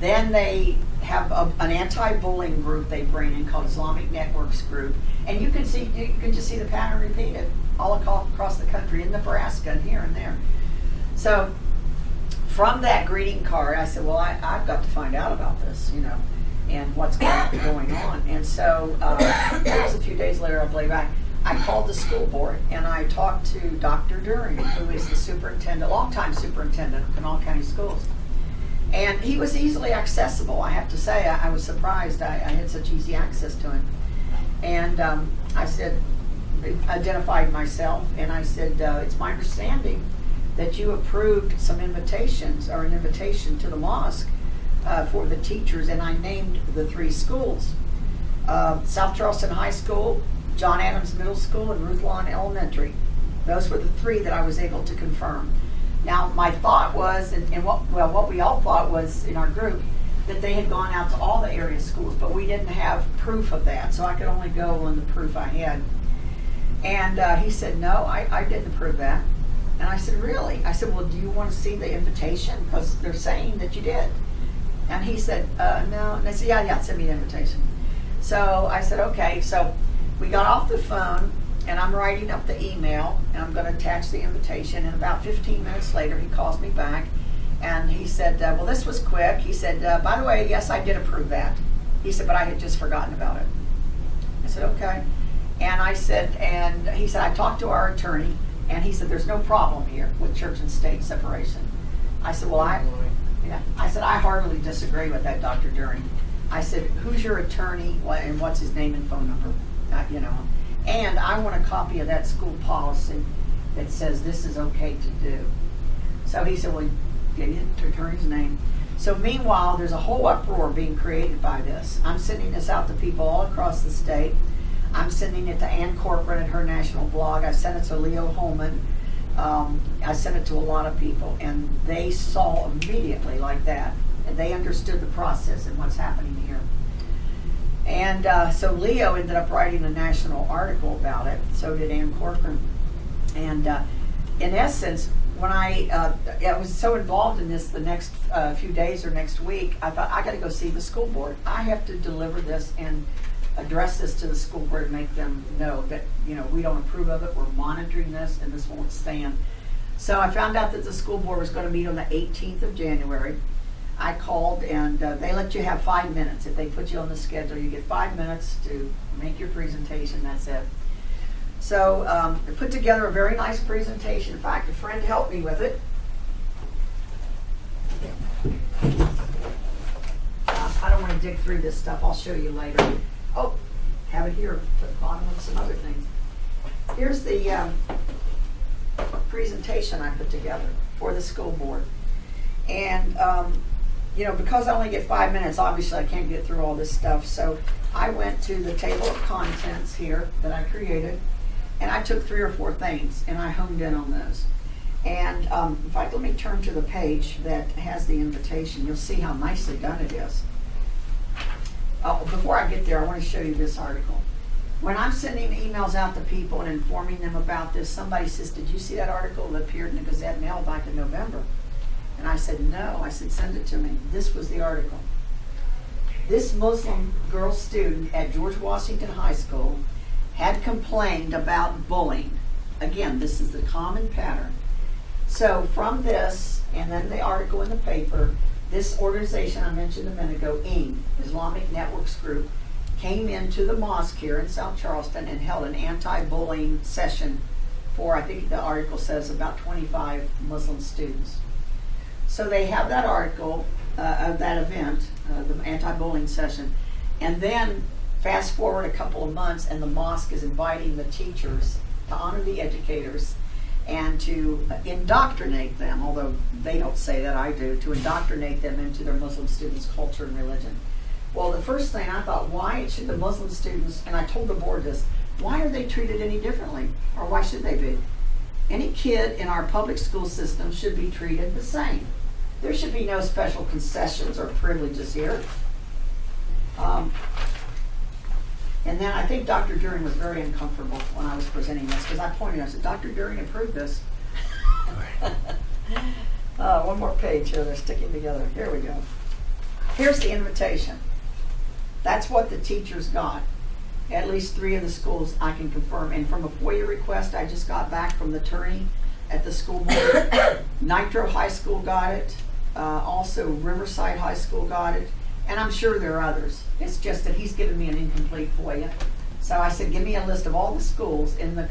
Then they have an anti-bullying group they bring in called Islamic Networks Group, and you can just see the pattern repeated all across the country, in Nebraska and here and there. So from that greeting card, I said, well, I've got to find out about this, you know, and what's going on. And so it was a few days later, I believe, I called the school board and I talked to Dr. During, who is the superintendent, longtime superintendent of Kanawha County Schools. And he was easily accessible, I have to say. I was surprised I had such easy access to him. And I said, identified myself, and I said, it's my understanding that you approved some invitations, or an invitation to the mosque for the teachers, and I named the 3 schools. South Charleston High School, John Adams Middle School, and Ruth Lawn Elementary. Those were the 3 that I was able to confirm. Now, my thought was, and what we all thought was in our group, that they had gone out to all the area schools, but we didn't have proof of that, so I could only go on the proof I had. And he said, no, I didn't approve that. And I said, really? I said, well, do you want to see the invitation? Because they're saying that you did. And he said, no. And I said, yeah, send me the invitation. So I said, okay. So we got off the phone, and I'm writing up the email, and I'm going to attach the invitation. And about 15 minutes later, he calls me back, and he said, well, this was quick. He said, by the way, yes, I did approve that. He said, but I had just forgotten about it. I said, okay. And I said, and he said, I talked to our attorney, and he said, there's no problem here with church and state separation. I said, well, I said, I heartily disagree with that, Dr. During. I said, who's your attorney, and what's his name and phone number? You know, and I want a copy of that school policy that says this is okay to do. So he said, well, give me the attorney's name. So meanwhile, there's a whole uproar being created by this. I'm sending this out to people all across the state. I'm sending it to Ann Corcoran at her national blog. I sent it to Leo Holman. I sent it to a lot of people, and they saw immediately like that, and they understood the process and what's happening here. And so Leo ended up writing a national article about it. So did Ann Corcoran. And in essence, when I was so involved in this the next few days or next week, I thought, I got to go see the school board. I have to deliver this and address this to the school board and make them know that, you know, we don't approve of it, we're monitoring this, and this won't stand. So I found out that the school board was going to meet on the 18th of January. I called, and they let you have 5 minutes. If they put you on the schedule, you get 5 minutes to make your presentation, that's it. So I put together a very nice presentation. In fact, a friend helped me with it. I don't want to dig through this stuff. I'll show you later. Oh, have it here at the bottom of some other things. Here's the presentation I put together for the school board. And, you know, because I only get 5 minutes, obviously I can't get through all this stuff. So I went to the table of contents here that I created, and I took 3 or 4 things, and I honed in on those. And in fact, let me turn to the page that has the invitation. You'll see how nicely done it is. Before I get there, I want to show you this article. When I'm sending emails out to people and informing them about this, somebody says, did you see that article that appeared in the Gazette Mail back in November? And I said, no. I said, send it to me. This was the article. This Muslim girl student at George Washington High School had complained about bullying. Again, this is the common pattern. So from this, and then the article in the paper, this organization I mentioned a minute ago, ING, Islamic Networks Group, came into the mosque here in South Charleston and held an anti-bullying session for, I think the article says, about 25 Muslim students. So they have that article of that event, the anti-bullying session, and then fast forward a couple of months and the mosque is inviting the teachers to honor the educators and to indoctrinate them, although they don't say that, I do, to indoctrinate them into their Muslim students' culture and religion. Well, the first thing I thought, why should the Muslim students, and I told the board this, why are they treated any differently? Or why should they be? Any kid in our public school system should be treated the same. There should be no special concessions or privileges here. And then I think Dr. During was very uncomfortable when I was presenting this, because I pointed out, I said, Dr. During approved this. One more page here, they're sticking together. Here we go. Here's the invitation. That's what the teachers got. At least 3 of the schools I can confirm. And from a FOIA request I just got back from the attorney at the school board, Nitro High School got it. Also Riverside High School got it. And I'm sure there are others. It's just that he's given me an incomplete FOIA. So I said, give me a list of all the schools in the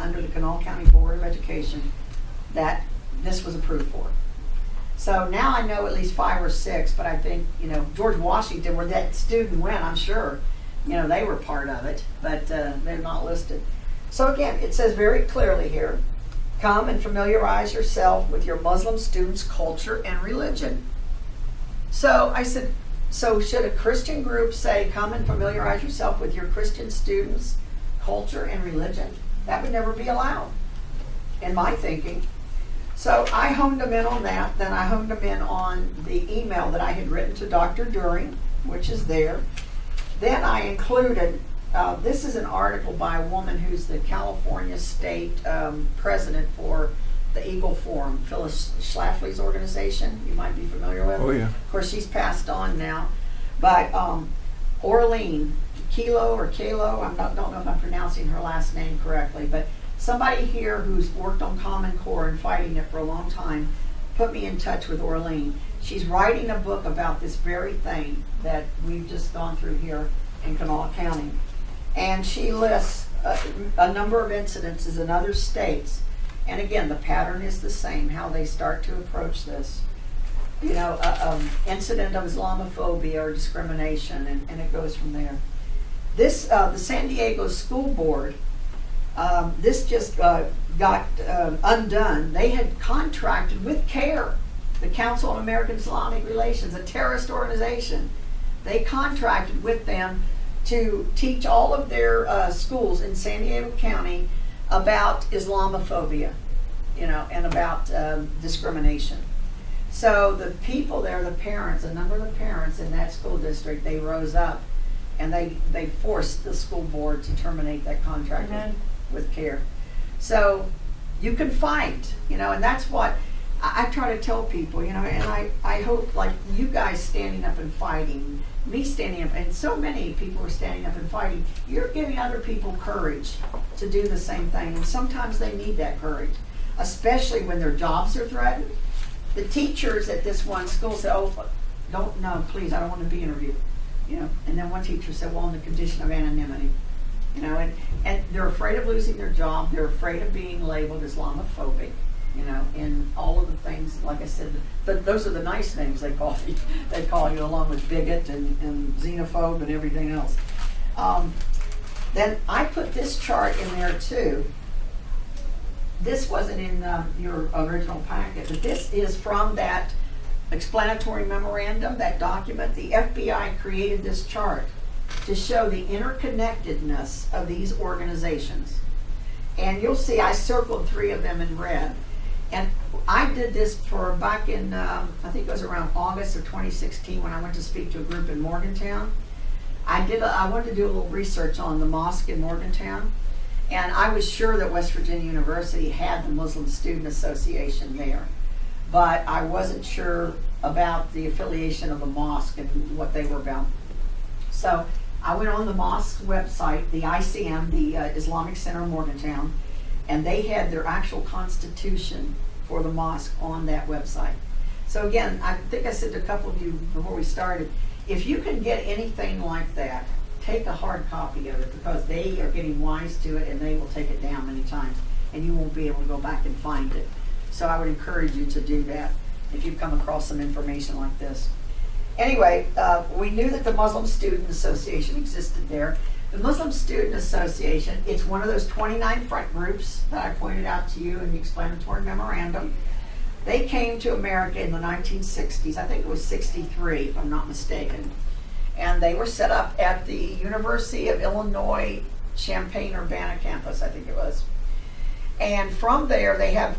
under the Kanawha County Board of Education that this was approved for. So now I know at least 5 or 6, but I think, you know, George Washington, where that student went, I'm sure, you know, they were part of it, but they're not listed. So again, it says very clearly here, come and familiarize yourself with your Muslim students' culture and religion. So I said, so should a Christian group say, come and familiarize yourself with your Christian students' culture and religion? That would never be allowed, in my thinking. So I honed them in on that. Then I honed them in on the email that I had written to Dr. During, which is there. Then I included, this is an article by a woman who's the California State President for the Eagle Forum, Phyllis Schlafly's organization, you might be familiar with. Oh, yeah. Of course, she's passed on now. But Orlean, Kilo, I don't know if I'm pronouncing her last name correctly, but somebody here who's worked on Common Core and fighting it for a long time put me in touch with Orlean. She's writing a book about this very thing that we've just gone through here in Kanawha County. And she lists a number of incidences in other states. And again, the pattern is the same, how they start to approach this. You know, incident of Islamophobia or discrimination, and it goes from there. This, the San Diego School Board, this just got undone. They had contracted with CARE, the Council on American Islamic Relations, a terrorist organization. They contracted with them to teach all of their schools in San Diego County about Islamophobia, you know, and about discrimination. So the people there, the parents, a number of the parents in that school district, they rose up and they forced the school board to terminate that contract with CARE. So you can fight, you know, and that's what I try to tell people, you know, and I hope, like you guys standing up and fighting, me standing up, and so many people are standing up and fighting, you're giving other people courage to do the same thing. And sometimes they need that courage, especially when their jobs are threatened. The teachers at this one school said, oh, no, please, I don't want to be interviewed. You know, and then one teacher said, well, on the condition of anonymity. You know, and they're afraid of losing their job. They're afraid of being labeled Islamophobic. You know, and all of the things, like I said, those are the nice names they call you. They call you, along with bigot and xenophobe and everything else. Then I put this chart in there too. This wasn't in your original packet, but this is from that explanatory memorandum, that document. The FBI created this chart to show the interconnectedness of these organizations. And you'll see I circled 3 of them in red. And I did this for back in, I think it was around August of 2016 when I went to speak to a group in Morgantown. I wanted to do a little research on the mosque in Morgantown. And I was sure that West Virginia University had the Muslim Student Association there. But I wasn't sure about the affiliation of the mosque and what they were about. So I went on the mosque's website, the ICM, the Islamic Center of Morgantown, and they had their actual constitution for the mosque on that website. So again, I think I said to a couple of you before we started, if you can get anything like that, take a hard copy of it, because they are getting wise to it and they will take it down many times and you won't be able to go back and find it. So I would encourage you to do that if you come across some information like this. Anyway, we knew that the Muslim Student Association existed there. The Muslim Student Association, it's one of those 29 front groups that I pointed out to you in the explanatory memorandum. They came to America in the 1960s. I think it was 63, if I'm not mistaken. And they were set up at the University of Illinois Champaign-Urbana campus, I think it was. And from there, they have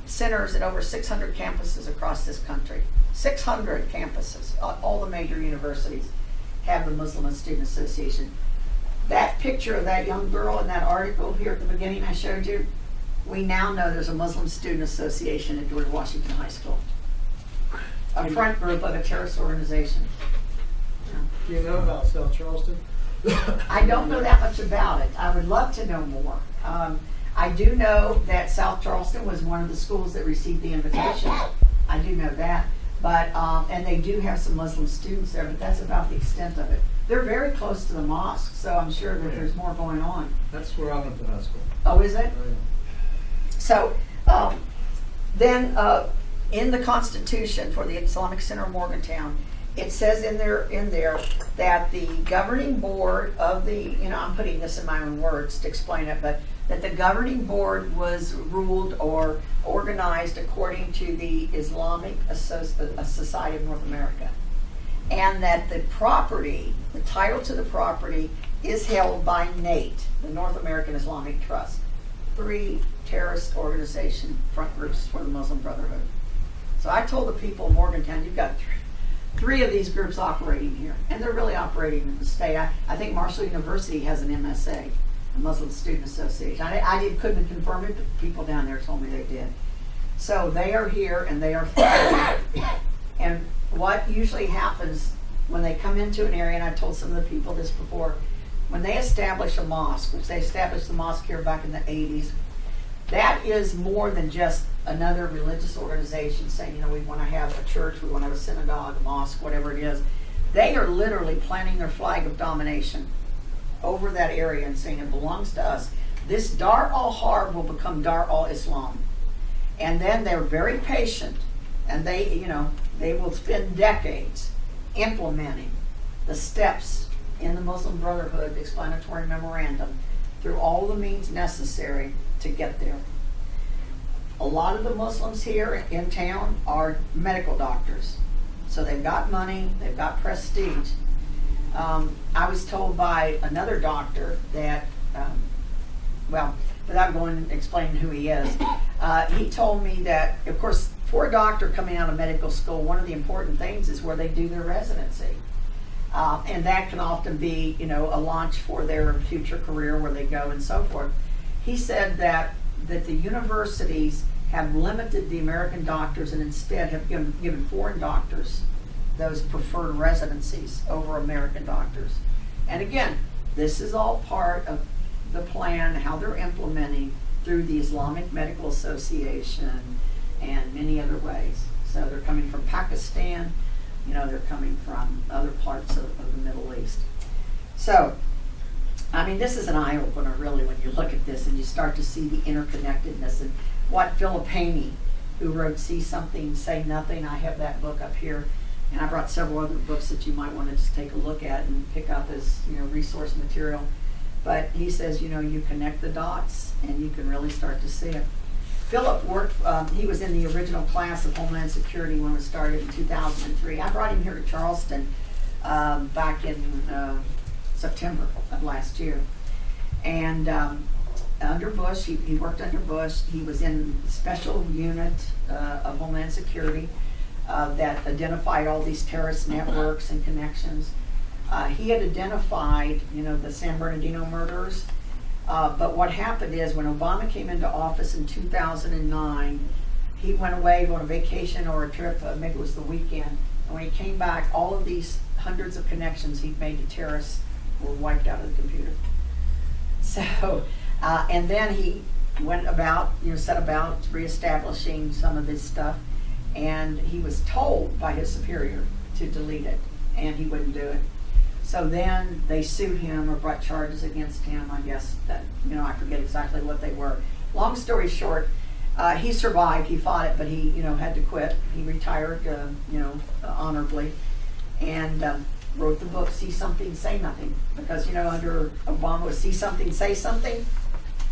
centers in over 600 campuses across this country. 600 campuses, all the major universities have the Muslim Student Association. That picture of that young girl in that article here at the beginning I showed you, we now know there's a Muslim Student Association at George Washington High School. A front group of a terrorist organization. Do you know about South Charleston? I don't know that much about it. I would love to know more. I do know that South Charleston was one of the schools that received the invitation. I do know that. But, and they do have some Muslim students there, but that's about the extent of it. They're very close to the mosque, so I'm sure that there's more going on. That's where I went to high school. Oh, is it? Oh, yeah. So, then in the Constitution for the Islamic Center of Morgantown, it says in there that the governing board of the, I'm putting this in my own words to explain it, but that the governing board was ruled or organized according to the Islamic Society of North America. And that the property, the title to the property, is held by NATE, the North American Islamic Trust. 3 terrorist organization front groups for the Muslim Brotherhood. So I told the people in Morgantown, you've got three of these groups operating here, and they're really operating in the state. I think Marshall University has an MSA, a Muslim Student Association. Couldn't confirm it, but people down there told me they did. So they are here and they are thriving. And what usually happens when they come into an area, and I've told some of the people this before, when they establish a mosque, which they established the mosque here back in the 80s, that is more than just another religious organization saying, you know, we want to have a church, we want to have a synagogue, a mosque, whatever it is. They are literally planting their flag of domination over that area and saying it belongs to us. This Dar al-Harb will become Dar al-Islam. And then they're very patient, and they will spend decades implementing the steps in the Muslim Brotherhood explanatory memorandum through all the means necessary to get there. A lot of the Muslims here in town are medical doctors. So they've got money, they've got prestige. I was told by another doctor that, without going and explaining who he is, he told me that, of course, for a doctor coming out of medical school, one of the important things is where they do their residency. And that can often be, a launch for their future career, where they go and so forth. He said that the universities have limited the American doctors and instead have given foreign doctors those preferred residencies over American doctors. And again, this is all part of the plan, how they're implementing through the Islamic Medical Association and many other ways. So they're coming from Pakistan, they're coming from other parts of the Middle East. So, this is an eye-opener, really, when you look at this and you start to see the interconnectedness. And what Filippini, who wrote See Something, Say Nothing, I have that book up here, and I brought several other books that you might want to just take a look at and pick up as resource material. But he says, you connect the dots and you can really start to see it. Philip worked, he was in the original class of Homeland Security when it started in 2003. I brought him here to Charleston back in September of last year. And under Bush, he worked under Bush. He was in the special unit of Homeland Security that identified all these terrorist networks and connections. He had identified, the San Bernardino murderers. But what happened is when Obama came into office in 2009, he went away on a vacation or a trip, maybe it was the weekend, and when he came back, all of these hundreds of connections he'd made to terrorists were wiped out of the computer. So, and then he went about, set about reestablishing some of this stuff, and he was told by his superior to delete it, and he wouldn't do it. So then they sued him or brought charges against him, I guess, that, I forget exactly what they were. Long story short, he survived, he fought it, but he, had to quit. He retired, honorably, and wrote the book, See Something, Say Nothing. Because, under Obama was See Something, Say Something.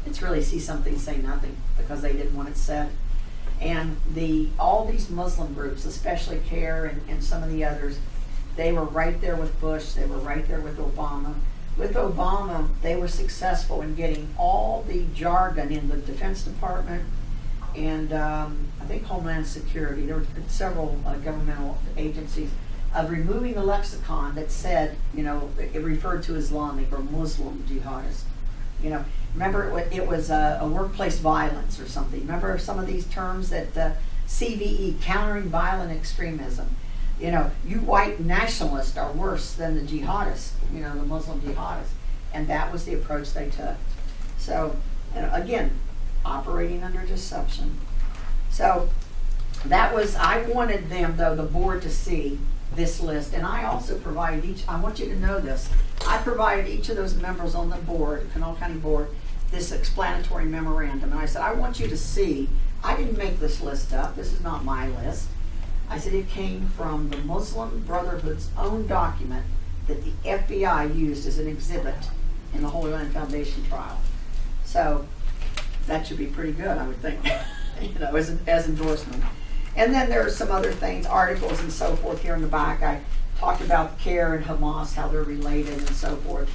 It's really See Something, Say Nothing, because they didn't want it said. And all these Muslim groups, especially CARE and some of the others, they were right there with Bush. They were right there with Obama. With Obama, they were successful in getting all the jargon in the Defense Department and I think Homeland Security. There were several governmental agencies of removing the lexicon that said, it referred to Islamic or Muslim jihadists. Remember it was a workplace violence or something. Remember some of these terms that CVE, countering violent extremism. You white nationalists are worse than the jihadists, the Muslim jihadists. And that was the approach they took. So, again, operating under deception. So, I wanted them, though, the board to see this list. And I also provided I want you to know this, I provided each of those members on the board, Kanawha County Board, this explanatory memorandum. And I said, I want you to see, I didn't make this list up. This is not my list. I said it came from the Muslim Brotherhood's own document that the FBI used as an exhibit in the Holy Land Foundation trial. So that should be pretty good, I would think, as endorsement. And then there are some other things, articles and so forth here in the back. I talked about CARE and Hamas, how they're related and so forth.